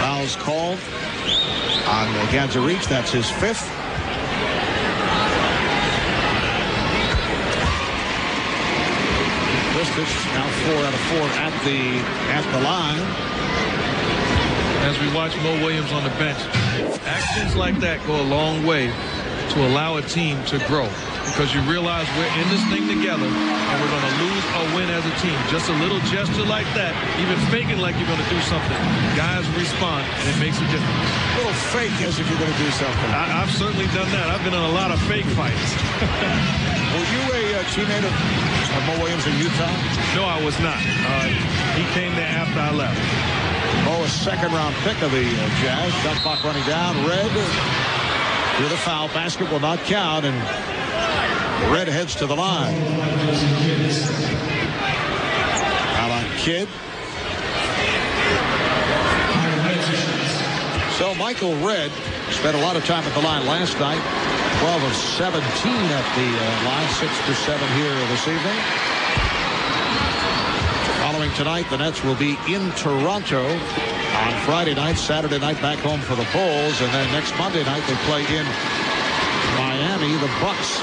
[SPEAKER 1] Foul's called on Ganza-Reach. That's his fifth. Kristich now 4 out of 4 at the line.
[SPEAKER 2] As we watch Mo Williams on the bench, actions like that go a long way to allow a team to grow. because you realize we're in this thing together and we're going to lose or win as a team. Just a little gesture like that, even faking like you're going to do something, guys respond and it makes a difference.
[SPEAKER 1] A little fake as if you're going to do something.
[SPEAKER 2] I've certainly done that. I've been in a lot of fake fights.
[SPEAKER 1] Were you a teammate of Mo Williams in Utah?
[SPEAKER 2] No, I was not. He came there after I left.
[SPEAKER 1] Mo, a second-round pick of the Jazz. Shot clock running down. Red with a foul. Basket will not count, and Red heads to the line. Foul on Kidd. So Michael Red spent a lot of time at the line last night. 12 of 17 at the line. 6 for 7 here this evening. Following tonight, the Nets will be in Toronto on Friday night. Saturday night back home for the Bulls, and then next Monday night they play in Miami. The Bucks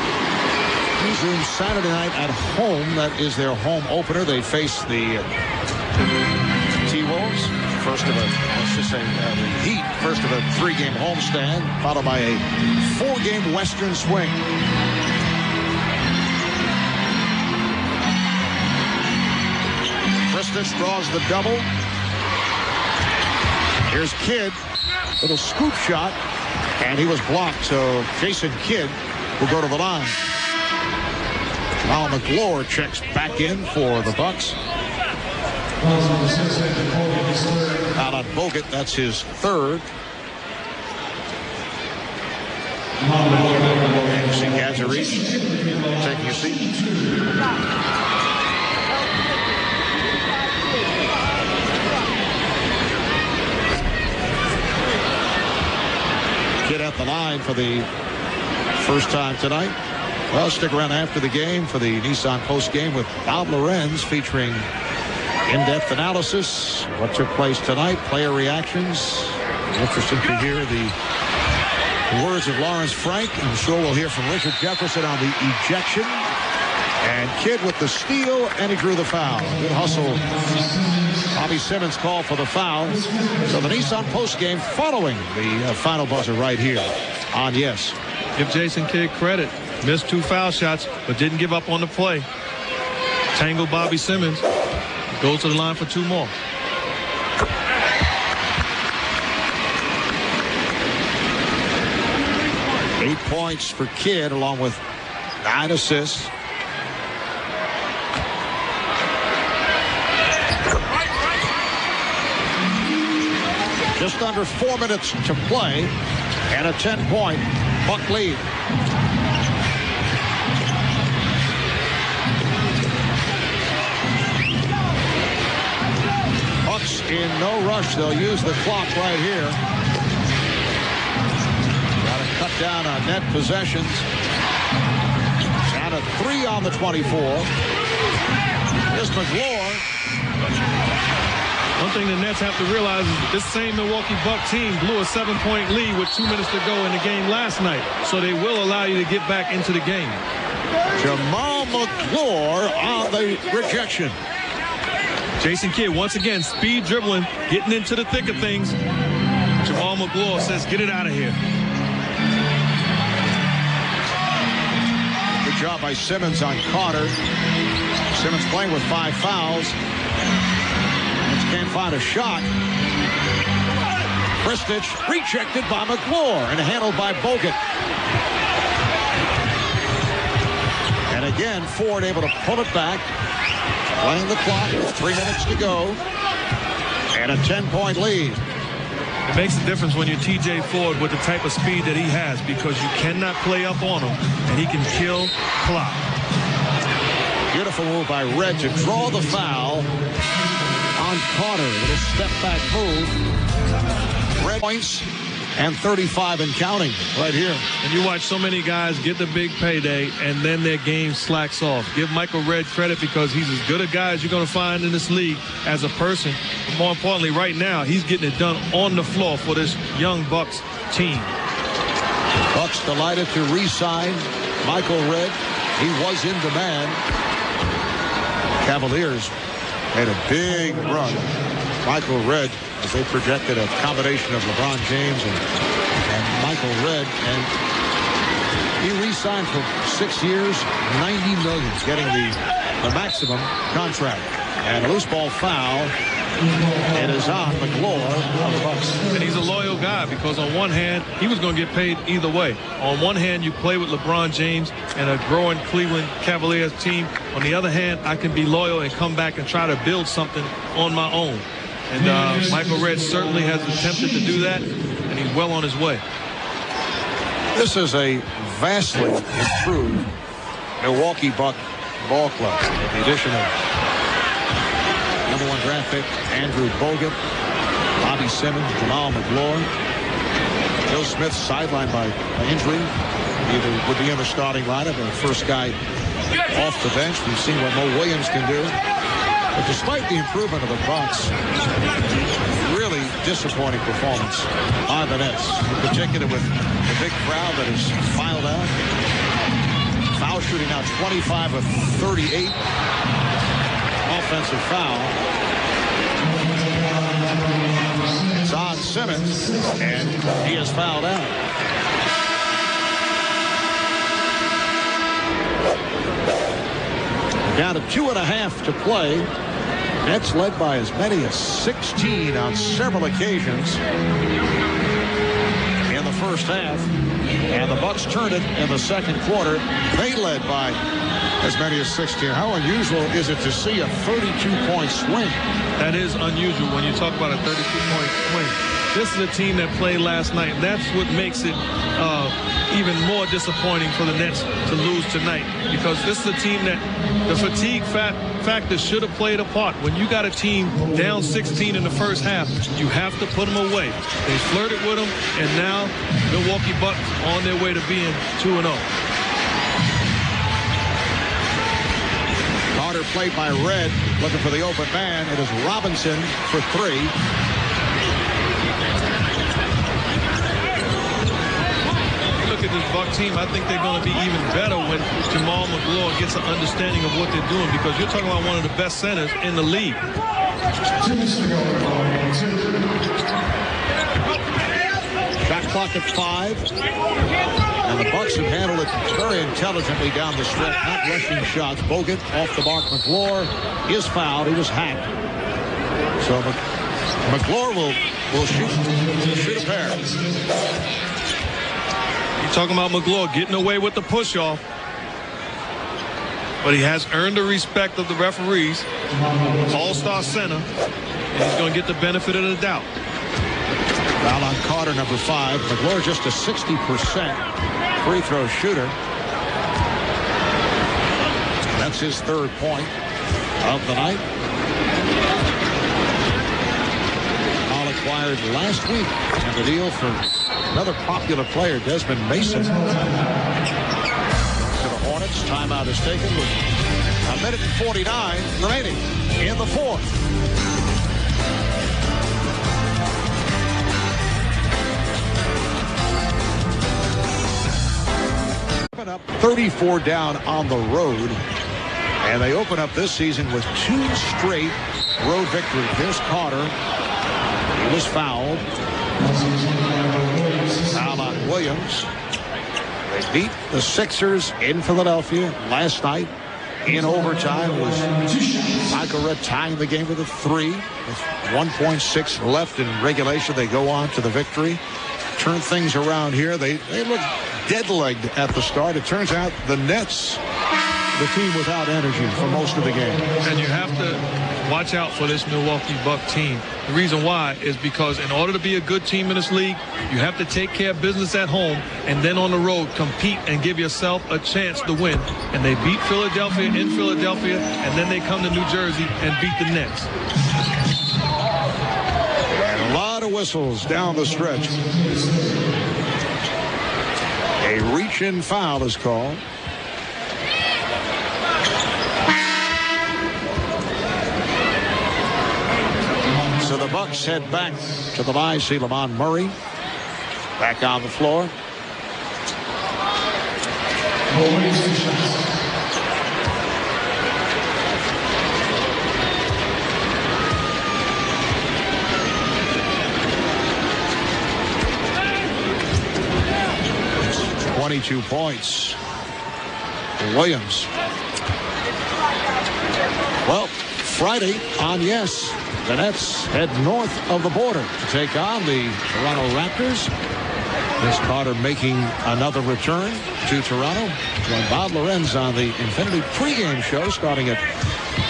[SPEAKER 1] resume Saturday night at home. That is their home opener. They face the T-Wolves. First of a, let's just say the Heat. First of a 3-game homestand, followed by a 4-game Western swing. Kristich draws the double. Here's Kidd. Little scoop shot. And he was blocked. So Jason Kidd will go to the line. Jamal McGlure checks back in for the Bucks. Out on Bogut. That's his third. See Gazarich taking a seat. Kidd at the line for the first time tonight. Well, stick around after the game for the Nissan post game with Bob Lorenz featuring in-depth analysis, what took place tonight, player reactions. Interesting to hear the words of Lawrence Frank. I'm sure we'll hear from Richard Jefferson on the ejection. And Kidd with the steal, and he drew the foul. Good hustle. Bobby Simmons called for the foul. So the Nissan postgame following the final buzzer right here on Yes.
[SPEAKER 2] Give Jason Kidd credit. Missed 2 foul shots, but didn't give up on the play. Tangled Bobby Simmons. Goes to the line for 2 more.
[SPEAKER 1] Eight points for Kidd, along with 9 assists. Just under 4 minutes to play, and a 10-point Buck lead. Bucks in no rush. They'll use the clock right here. Got to cut down on net possessions. Down to 3 on the 24. Here's McGlure.
[SPEAKER 2] One thing the Nets have to realize is this same Milwaukee Buck team blew a 7-point lead with 2 minutes to go in the game last night. So they will allow you to get back into the game.
[SPEAKER 1] Jamal McGlure on the rejection.
[SPEAKER 2] Jason Kidd, once again, speed dribbling, getting into the thick of things. Jamal McGlure says, get it out of here.
[SPEAKER 1] Good job by Simmons on Carter. Simmons playing with 5 fouls. Can't find a shot. Kristich rejected by McGlure and handled by Bogut. And again, Ford able to pull it back. Playing the clock with 3 minutes to go. And a 10-point lead.
[SPEAKER 2] It makes a difference when you're TJ Ford with the type of speed that he has, because you cannot play up on him and he can kill clock.
[SPEAKER 1] Beautiful move by Red to draw the foul on Carter. Little step back move. Red points and 35 and counting right here.
[SPEAKER 2] And you watch so many guys get the big payday and then their game slacks off. Give Michael Red credit because he's as good a guy as you're going to find in this league as a person. But more importantly, right now, he's getting it done on the floor for this young Bucks team.
[SPEAKER 1] Bucks delighted to re-sign Michael Red. He was in demand. Cavaliers made a big run. Michael Red, as they projected a combination of LeBron James and Michael Red. And He re-signed for 6 years, $90 million, getting the maximum contract. And a loose ball foul. It is on McGlure of the Bucks.
[SPEAKER 2] And he's a loyal guy because on one hand, he was going to get paid either way. On one hand, you play with LeBron James and a growing Cleveland Cavaliers team. On the other hand, I can be loyal and come back and try to build something on my own. And Michael Redd certainly has attempted to do that, and he's well on his way.
[SPEAKER 1] This is a vastly improved Milwaukee Buck ball club with the addition of #1 draft pick Andrew Bogut, Bobby Simmons, Jamal McGlure. Joe Smith sidelined by injury. Either would be in the starting lineup or the first guy off the bench. We've seen what Mo Williams can do. But despite the improvement of the Bucks, really disappointing performance by the Nets, in particular with the big crowd that is filed out. Foul shooting now 25 of 38. Offensive foul. It's on Simmons, and he is fouled out. Down to 2.5 to play. Nets led by as many as 16 on several occasions in the first half. And the Bucks turned it in the second quarter. They led by as many as 16. How unusual is it to see a 32-point swing?
[SPEAKER 2] That is unusual when you talk about a 32-point swing. This is a team that played last night. That's what makes it even more disappointing for the Nets to lose tonight, because this is a team that the fatigue factor should have played a part. When you got a team down 16 in the first half, you have to put them away. They flirted with them, and now Milwaukee Bucks on their way to being 2-0.
[SPEAKER 1] Carter played by Red, looking for the open man. It is Robinson for 3.
[SPEAKER 2] Look at this Buck team. I think they're going to be even better when Jamal McGlure gets an understanding of what they're doing, because you're talking about one of the best centers in the league.
[SPEAKER 1] Shot clock at 5. And the Bucks have handled it very intelligently down the stretch, not rushing shots. Bogut off the mark. McGlure is fouled. He was hacked. So McGlure will shoot a pair.
[SPEAKER 2] You're talking about McGlure getting away with the push-off. But he has earned the respect of the referees. All-star center. And he's going to get the benefit of the doubt.
[SPEAKER 1] Foul on Carter, #5. McGlure just a 60% free throw shooter. That's his 3rd point of the night. All acquired last week, and the deal for another popular player, Desmond Mason. To the Hornets, timeout is taken with 1:49 remaining in the 4th. Up 34 down on the road, and they open up this season with 2 straight road victories. Here's Carter. He was fouled. Foul on Williams. They beat the Sixers in Philadelphia last night in overtime. Was Michael Redd tying the game with a 3 with 1.6 left in regulation. They go on to the victory. Turn things around here. They look dead-legged at the start. It turns out the Nets, the team without energy for most of the game.
[SPEAKER 2] And you have to watch out for this Milwaukee Buck team. The reason why is because in order to be a good team in this league, you have to take care of business at home, and then on the road compete and give yourself a chance to win. And they beat Philadelphia in Philadelphia, and then they come to New Jersey and beat the Nets.
[SPEAKER 1] And a lot of whistles down the stretch. A reach-in foul is called. So the Bucks head back to the line. See Lamont Murray back on the floor. 22 points. Williams. Well, Friday on Yes, the Nets head north of the border to take on the Toronto Raptors. Vince Carter making another return to Toronto. Join Bob Lorenz on the Infinity pregame show starting at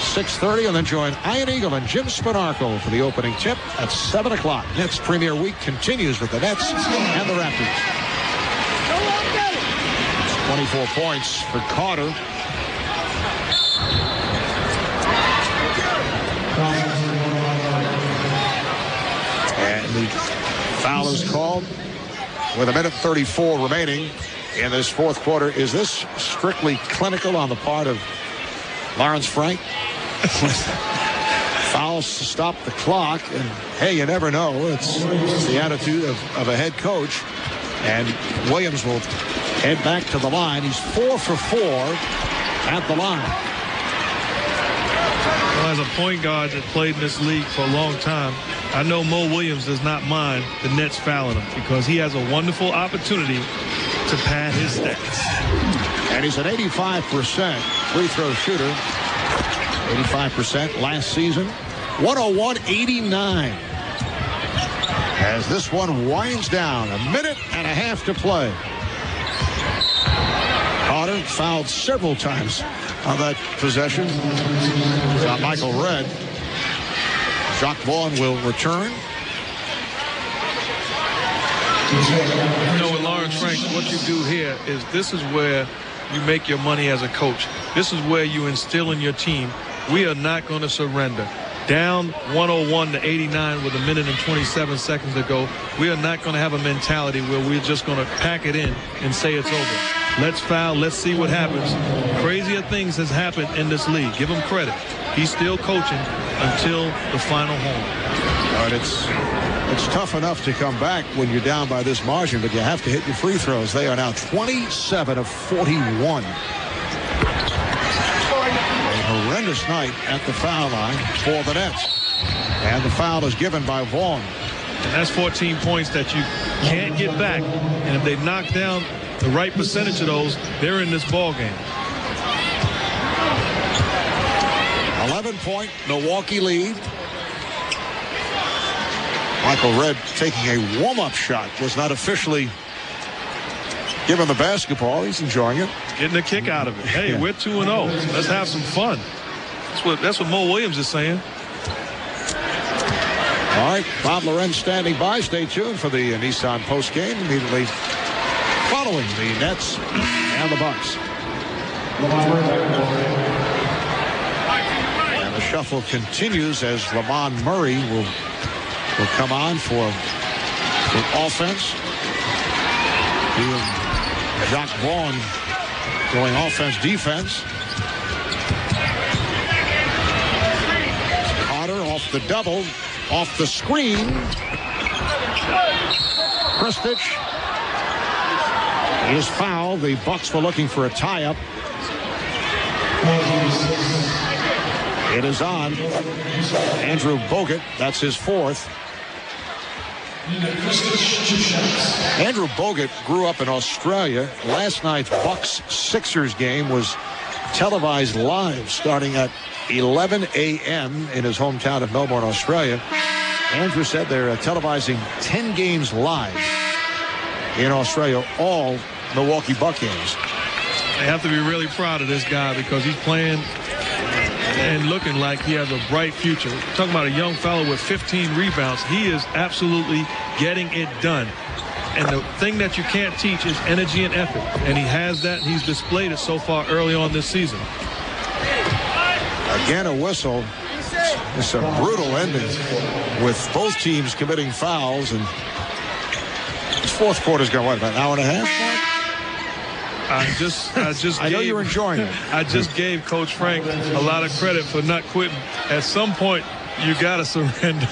[SPEAKER 1] 6:30, and then join Ian Eagle and Jim Spanarkel for the opening tip at 7 o'clock. Nets Premier Week continues with the Nets and the Raptors. It's 24 points for Carter. And the foul is called with 1:34 remaining in this fourth quarter. Is this strictly clinical on the part of Lawrence Frank? Fouls to stop the clock, and hey, you never know. It's the attitude of a head coach. And Williams will head back to the line. He's 4 for 4 at the line.
[SPEAKER 2] Well, as a point guard that played in this league for a long time, I know Mo Williams does not mind the Nets fouling him because he has a wonderful opportunity to pad his stats.
[SPEAKER 1] And he's an 85% free throw shooter. 85% last season. 101-89. As this one winds down, 1.5 minutes to play. Carter fouled several times on that possession. Michael Redd. Jacques Vaughn will return.
[SPEAKER 2] You know, with Lawrence Frank, what you do here is this is where you make your money as a coach. This is where you instill in your team, we are not going to surrender. Down 101-89 with 1 minute and 27 seconds to go. We are not going to have a mentality where we're just going to pack it in and say it's over. Let's foul. Let's see what happens. Crazier things has happened in this league. Give him credit. He's still coaching until the final horn.
[SPEAKER 1] All right, it's tough enough to come back when you're down by this margin, but you have to hit your free throws. They are now 27 of 41. Horrendous night at the foul line for the Nets. And the foul is given by Vaughn.
[SPEAKER 2] And that's 14 points that you can't get back. And if they knock down the right percentage of those, they're in this ball game.
[SPEAKER 1] 11-point Milwaukee lead. Michael Redd taking a warm-up shot. Was not officially given the basketball. He's enjoying it.
[SPEAKER 2] Getting a kick out of it. Hey, we're 2-0. Let's have some fun. That's what Mo Williams is saying.
[SPEAKER 1] All right, Bob Lorenz standing by. Stay tuned for the Nissan postgame immediately following the Nets and the Bucks. And the shuffle continues as Lamont Murray will come on for offense. He and Jacques Vaughn going offense, defense. Carter off the double, off the screen. Kristich is fouled. The Bucks were looking for a tie-up. It is on Andrew Bogut. That's his fourth. Andrew Bogut grew up in Australia. Last night's Bucks-Sixers game was televised live starting at 11 a.m. in his hometown of Melbourne, Australia. Andrew said they're televising 10 games live in Australia, all Milwaukee Buck games.
[SPEAKER 2] They have to be really proud of this guy because he's playing and looking like he has a bright future. Talking about a young fellow with 15 rebounds. He is absolutely getting it done. And the thing that you can't teach is energy and effort. And he has that, and he's displayed it so far early on this season.
[SPEAKER 1] Again, a whistle. It's a brutal ending with both teams committing fouls. And this fourth quarter's going, what, about an hour and a half?
[SPEAKER 2] I
[SPEAKER 1] know you're enjoying it.
[SPEAKER 2] I just gave Coach Frank a lot of credit for not quitting. At some point, you got to surrender.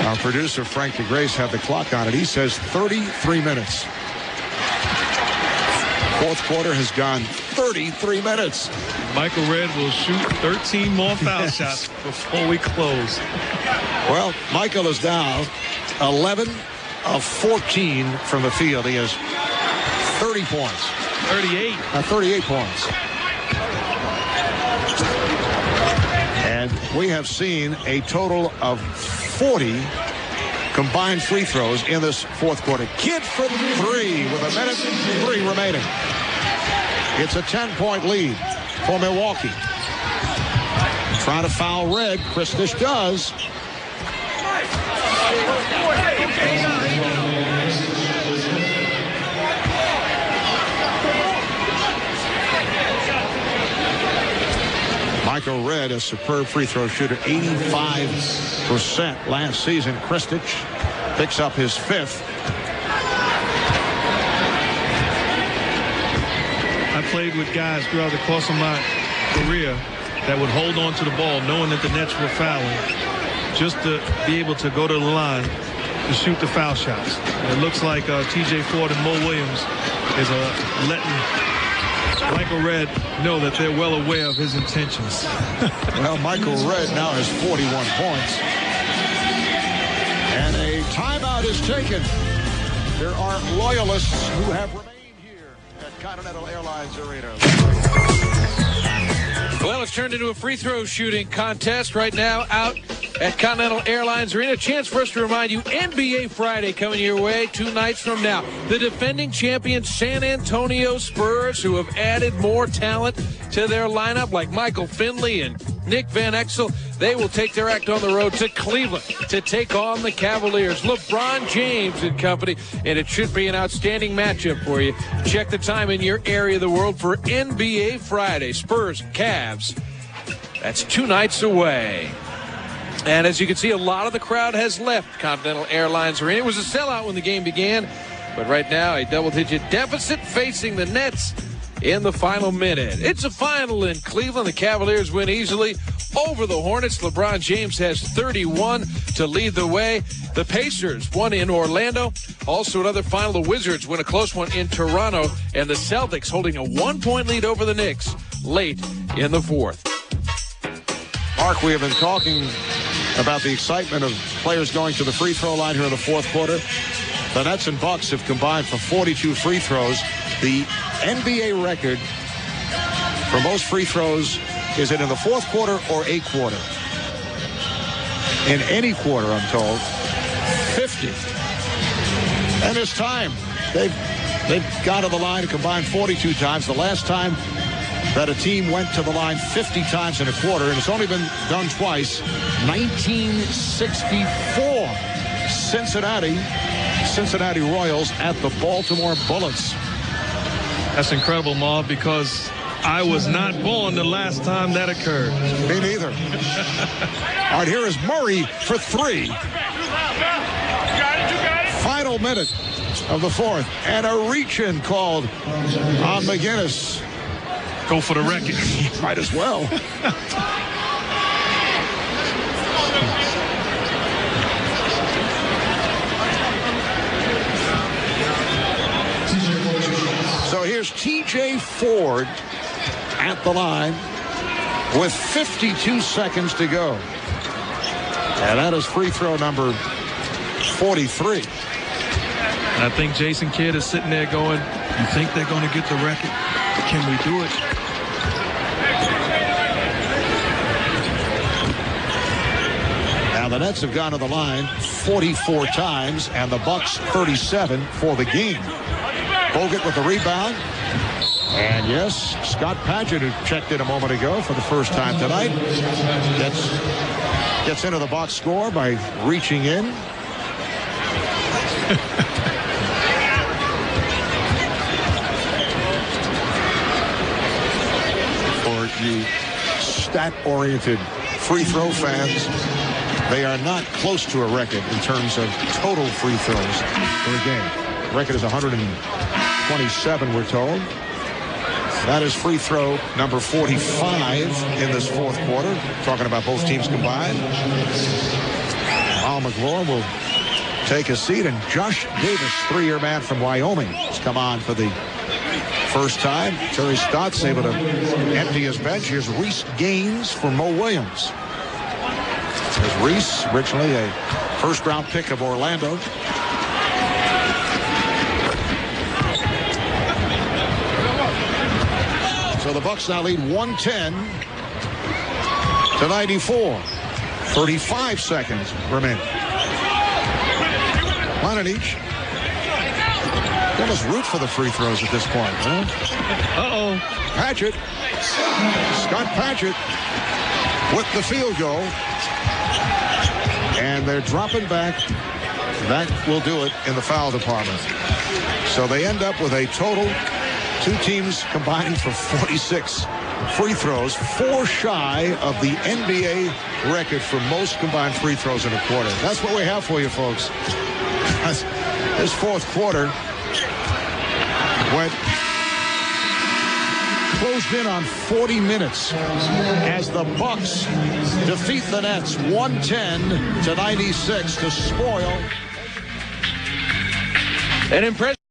[SPEAKER 1] Our producer, Frank DeGrace, had the clock on it. He says 33 minutes. Fourth quarter has gone 33 minutes.
[SPEAKER 2] Michael Redd will shoot 13 more foul shots before we close.
[SPEAKER 1] Well, Michael is now 11 of 14 from the field. He has 30 points.
[SPEAKER 2] 38.
[SPEAKER 1] 38 points. And we have seen a total of 40 combined free throws in this fourth quarter. Kidd for 3 with 1:03 remaining. It's a 10-point lead for Milwaukee. Trying to foul Red. Kristich does. Michael Red, a superb free throw shooter, 85% last season. Kristich picks up his 5th.
[SPEAKER 2] I played with guys throughout the course of my career that would hold on to the ball knowing that the Nets were fouling just to be able to go to the line to shoot the foul shots. And it looks like TJ Ford and Mo Williams is letting Michael Red know that they're well aware of his intentions.
[SPEAKER 1] Well, Michael Red now has 41 points. And a timeout is taken. There are loyalists who have remained here at Continental Airlines Arena.
[SPEAKER 5] Well, it's turned into a free throw shooting contest right now out at Continental Airlines Arena. A chance for us to remind you, NBA Friday coming your way 2 nights from now. The defending champion San Antonio Spurs, who have added more talent to their lineup, like Michael Finley and Nick Van Exel. They will take their act on the road to Cleveland to take on the Cavaliers. LeBron James and company, and it should be an outstanding matchup for you. Check the time in your area of the world for NBA Friday. Spurs, Cavs. That's 2 nights away. And as you can see, a lot of the crowd has left Continental Airlines Arena. It was a sellout when the game began, but right now a double-digit deficit facing the Nets in the final minute. It's a final in Cleveland. The Cavaliers win easily over the Hornets. LeBron James has 31 to lead the way. The Pacers won in Orlando. Also another final, the Wizards win a close one in Toronto, and the Celtics holding a 1-point lead over the Knicks late in the fourth.
[SPEAKER 1] Mark, we have been talking about the excitement of players going to the free throw line here in the fourth quarter. The Nets and Bucks have combined for 42 free throws. The NBA record for most free throws, is it in the fourth quarter or a quarter? In any quarter, I'm told. 50. And it's time. They've gone to the line and combined 42 times. The last time that a team went to the line 50 times in a quarter, and it's only been done twice. 1964, Cincinnati Royals at the Baltimore Bullets.
[SPEAKER 2] That's incredible, Marv, because I was not born the last time that occurred.
[SPEAKER 1] Me neither. All right, here is Murray for 3. Final minute of the fourth, and a reach-in called on McGinnis.
[SPEAKER 2] Go for the record.
[SPEAKER 1] Might as well. So here's TJ Ford at the line with 52 seconds to go. And that is free throw number 43.
[SPEAKER 2] And I think Jason Kidd is sitting there going, you think they're going to get the record? Can we do it?
[SPEAKER 1] Now the Nets have gone to the line 44 times, and the Bucks 37 for the game. Bogut with the rebound. And yes, Scott Padgett, who checked in a moment ago for the first time tonight, gets into the box score by reaching in. For you stat-oriented free throw fans, they are not close to a record in terms of total free throws for a game. The record is 127, we're told. That is free throw number 45 in this fourth quarter. Talking about both teams combined. Al McLaurin will take a seat, and Josh Davis, 3-year man from Wyoming, has come on for the first time. Terry Stotts able to empty his bench. Here's Reese Gaines for Mo Williams. There's Reese, originally a first-round pick of Orlando. So the Bucks now lead 110 to 94. 35 seconds remaining. One in each. You almost root for the free throws at this point, huh?
[SPEAKER 2] Uh-oh.
[SPEAKER 1] Patchett. Scott Patchett with the field goal. And they're dropping back. That will do it in the foul department. So they end up with a total, two teams combining for 46 free throws, 4 shy of the NBA record for most combined free throws in a quarter. That's what we have for you, folks. This fourth quarter went closed in on 40 minutes as the Bucks defeat the Nets 110 to 96 to spoil
[SPEAKER 5] an impressive